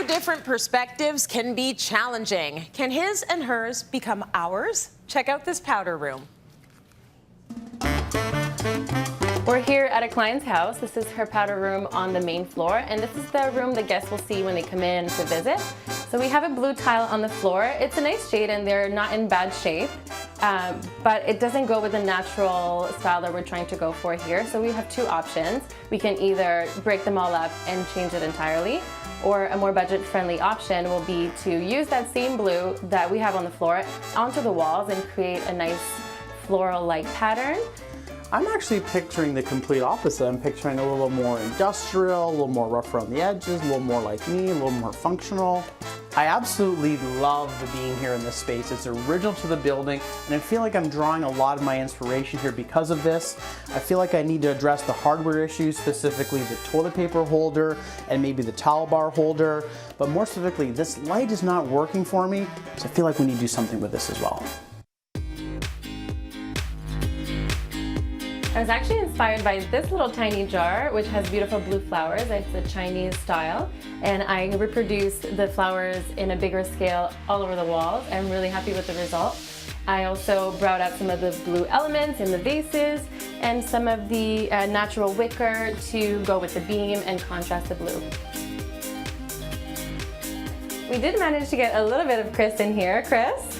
different perspectives can be challenging. Can his and hers become ours? Check out this powder room. We're here at a client's house. This is her powder room on the main floor, and this is the room the guests will see when they come in to visit. So we have a blue tile on the floor. It's a nice shade and they're not in bad shape, but it doesn't go with the natural style that we're trying to go for here. So we have two options. We can either break them all up and change it entirely, or a more budget-friendly option will be to use that same blue that we have on the floor onto the walls and create a nice floral-like pattern. I'm actually picturing the complete opposite. I'm picturing a little more industrial, a little more rough around the edges, a little more like me, a little more functional. I absolutely love being here in this space. It's original to the building, and I feel like I'm drawing a lot of my inspiration here because of this. I feel like I need to address the hardware issues, specifically the toilet paper holder and maybe the towel bar holder. But more specifically, this light is not working for me, so I feel like we need to do something with this as well. I was actually inspired by this little tiny jar, which has beautiful blue flowers. It's a Chinese style, and I reproduced the flowers in a bigger scale all over the walls. I'm really happy with the result. I also brought out some of the blue elements in the vases and some of the natural wicker to go with the beam and contrast the blue. We did manage to get a little bit of Chris in here. Chris?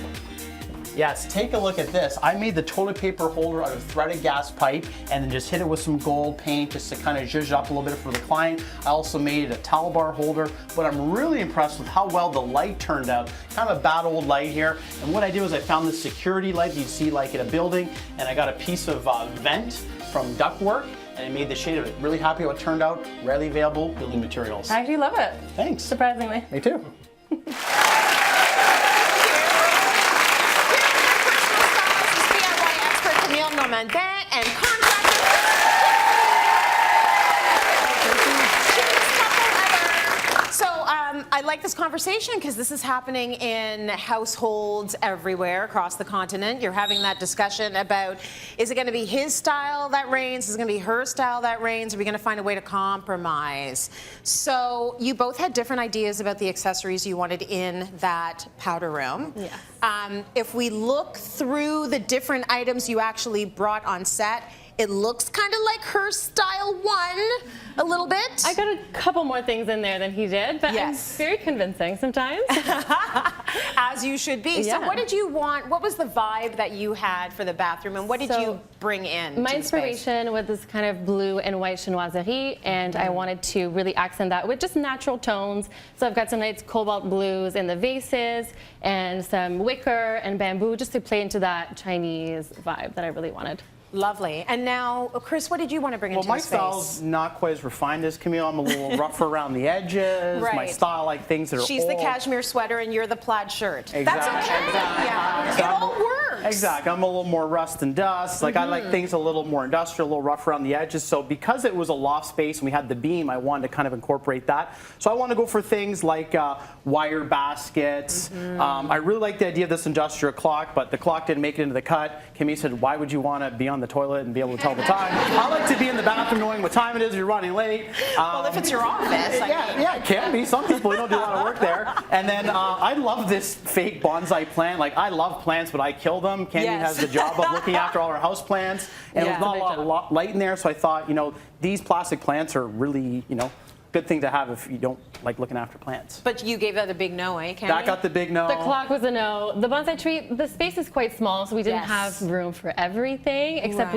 Yes, take a look at this. I made the toilet paper holder out of threaded gas pipe and then just hit it with some gold paint just to kind of zhuzh it up a little bit for the client. I also made a towel bar holder, but I'm really impressed with how well the light turned out. Kind of a bad old light here. And what I did was I found this security light you see like in a building, and I got a piece of vent from ductwork, and I made the shade of it. Really happy how it turned out. Readily available building materials. I actually love it. Thanks. Surprisingly. Me too. Camille Normandin and contractor. So I like this conversation because this is happening in households everywhere across the continent. You're having that discussion about, is it going to be his style that reigns? Is it going to be her style that reigns? Are we going to find a way to compromise? So you both had different ideas about the accessories you wanted in that powder room. Yes. If we look through the different items you actually brought on set, it looks kind of like her style one, a little bit. I got a couple more things in there than he did, but yes. I'm very convincing sometimes. As you should be. Yeah. So what did you want, what was the vibe that you had for the bathroom, and what did you bring in? My inspiration was this kind of blue and white chinoiserie, and I wanted to really accent that with just natural tones. So I've got some nice cobalt blues in the vases, and some wicker and bamboo, just to play into that Chinese vibe that I really wanted. Lovely. And now, Chris, what did you want to bring into my the space? style's not quite as refined as Camille. I'm a little rougher around the edges. Right. My style, like things that are She's old. the cashmere sweater and you're the plaid shirt. Exactly. That's okay. Exactly. Yeah. So It all works. Exactly. I'm a little more rust and dust. Like I like things a little more industrial, a little rough around the edges. So because it was a loft space and we had the beam, I wanted to kind of incorporate that. So I want to go for things like wire baskets. I really like the idea of this industrial clock, but the clock didn't make it into the cut. Camille said, why would you want to be on the toilet and be able to tell the time? I like to be in the bathroom knowing what time it is if you're running late. Well, if it's your office, yeah, it can be. Some people don't do a lot of work there. And then I love this fake bonsai plant. Like I love plants, but I kill them. Camille has the job of looking after all our house plants, and there's not a lot of light in there. So I thought, these plastic plants are really, good thing to have if you don't like looking after plants. But you gave that a big no, eh, Camille? That got the big no. The clock was a no. The bonsai tree, the space is quite small, so we didn't have room for everything, except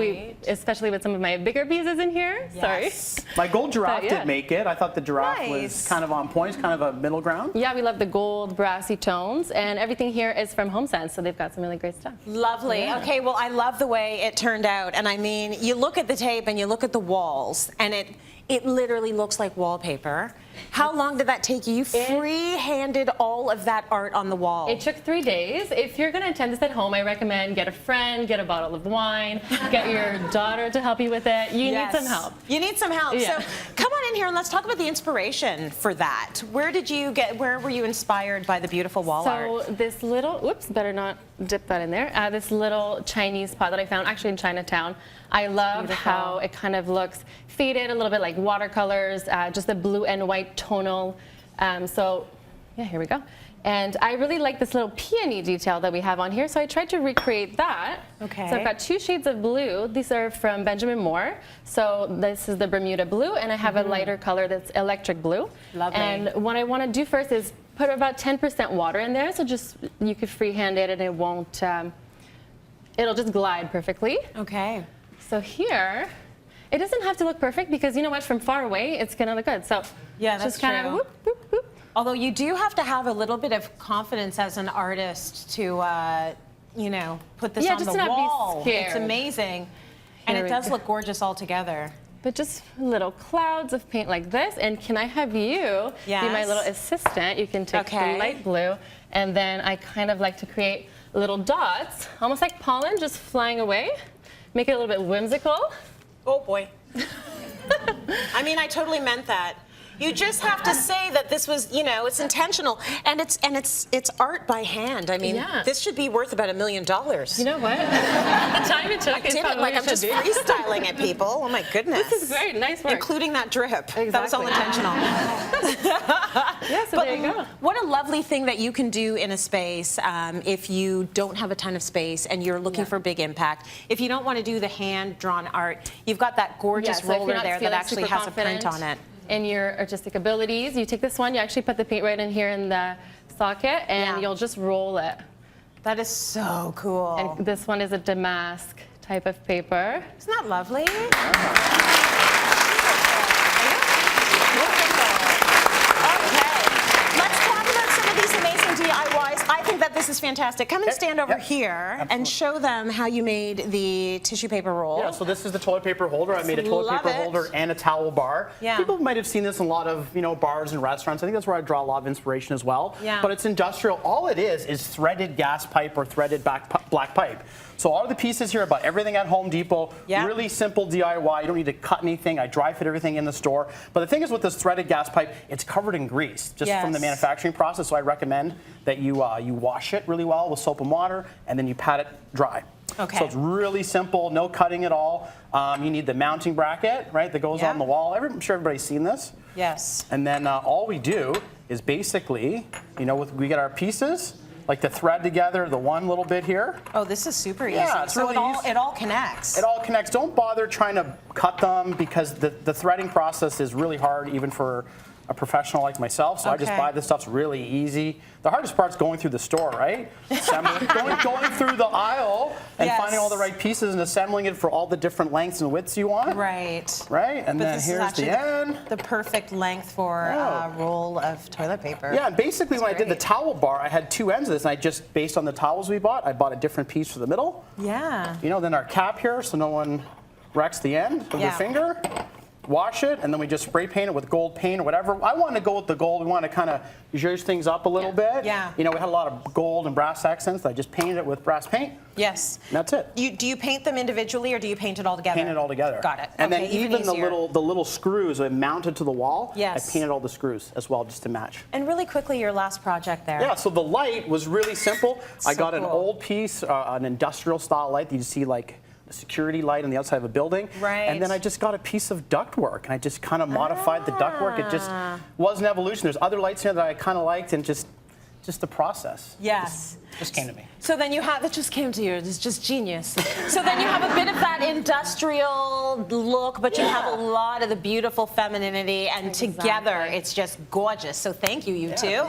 especially with some of my bigger pieces in here. Sorry. My gold giraffe did make it. I thought the giraffe was kind of on point, kind of a middle ground. Yeah, we love the gold brassy tones, and everything here is from HomeSense, so they've got some really great stuff. Lovely. Yeah. Okay, well, I love the way it turned out, and I mean, you look at the tape and you look at the walls, and it literally looks like wallpaper. How long did that take you? You free-handed all of that art on the wall. It took 3 days. If you're going to attend this at home, I recommend get a friend, get a bottle of wine, get your daughter to help you with it. You need some help. You need some help. Yeah. So come on in here and let's talk about the inspiration for that. Where were you inspired by the beautiful wall art? So this little, whoops, better not dip that in there. This little Chinese pot that I found actually in Chinatown. I love how it kind of looks faded, a little bit like watercolors, just the blue and white tonal. So Yeah, here we go. And I really like this little peony detail that we have on here, so I tried to recreate that. Okay. So I've got 2 shades of blue. These are from Benjamin Moore. So this is the Bermuda blue, and I have a lighter color that's electric blue. Lovely. And what I want to do first is put about 10% water in there, so just you could freehand it and it won't, it'll just glide perfectly. Okay. So here, it doesn't have to look perfect because you know what, from far away, it's gonna look good. So Yeah, that's just kind true. of whoop, whoop, whoop. Although you do have to have a little bit of confidence as an artist to, you know, put this Yeah, on just the to not be wall. It's scared. amazing. And Here it we does go. look gorgeous all together. But just little clouds of paint like this. And can I have you be my Yes. little assistant? You can take Okay. the light blue, and then I kind of like to create little dots, almost like pollen, just flying away. Make it a little bit whimsical. Oh boy. I mean, I totally meant that. You just have to say that this was, you know, it's intentional, and it's art by hand. I mean, Yeah. this should be worth about $1 million. You know what? The time it took is Did it probably like I'm what you just should do. freestyling it, people. Oh my goodness. This is great. Nice work. Including that drip. That was all Exactly. intentional. Yeah, so there you go. What a lovely thing that you can do in a space if you don't have a ton of space and you're looking for big impact. If you don't want to do the hand-drawn art, you've got that gorgeous Yeah, so if you're roller not there that feeling actually super has a print on confident it. in your artistic abilities, you take this one, you actually put the paint right in here in the socket, and Yeah. you'll just roll it. That is so cool. And this one is a damask type of paper. Isn't that lovely? Okay, let's talk about some of these amazing DIYs. I think that this is fantastic. Come and stand over here and show them how you made the tissue paper roll. Yeah, so this is the toilet paper holder. I made a toilet Love paper it. holder and a towel bar. Yeah. People might have seen this in a lot of, you know, bars and restaurants. I think that's where I draw a lot of inspiration as well. Yeah. But it's industrial. All it is threaded gas pipe or threaded black pipe. So all of the pieces here about everything at Home Depot, Yeah. really simple DIY. You don't need to cut anything. I dry fit everything in the store. But the thing is with this threaded gas pipe, it's covered in grease just from the Yes. manufacturing process. So I recommend that you wash it really well with soap and water, and then you pat it dry. Okay. So it's really simple, no cutting at all. You need the mounting bracket, right, that goes Yeah. on the wall. I'm sure everybody's seen this. Yes. And then all we do is basically, you know, we get our pieces, like the thread together, the one little bit here. Oh, this is super easy. Yeah, it's so really easy. it all connects. It all connects. Don't bother trying to cut them because the threading process is really hard even for a professional like myself. So I just Okay. buy this stuff's really easy. The hardest part's going through the store, right? going through the aisle and Yes. finding all the right pieces and assembling it for all the different lengths and widths you want. Right. Right? And But then this is here's actually the end. the perfect length for a roll of toilet paper. Yeah, and basically when I did the great. towel bar, I had 2 ends of this, and I just, based on the towels we bought, I bought a different piece for the middle. Yeah. You know, then our cap here, so no one wrecks the end of their Yeah. finger. Wash it, and then we just spray paint it with gold paint or whatever. I wanted to go with the gold. We wanted to kind of zhuzh things up a little bit. Yeah. You know, we had a lot of gold and brass accents. I just painted it with brass paint, Yes. and that's it. Do you paint them individually or do you paint it all together? Paint it all together. Got it. And Okay, then even the easier. little screws that mounted to the wall, Yes. I painted all the screws as well just to match. And really quickly, your last project there. Yeah, so the light was really simple. I So got an cool. old piece, an industrial style light that you see like a security light on the outside of a building. Right. And then I just got a piece of ductwork and I just kind of modified the ductwork. It just was an evolution. There's other lights here that I kind of liked and just the process. Yes. Just came to me. So then you have, that just came to you, it's just genius. So then you have a bit of that industrial look, but you have a lot of the beautiful femininity, and together it's just gorgeous. So thank you, you two.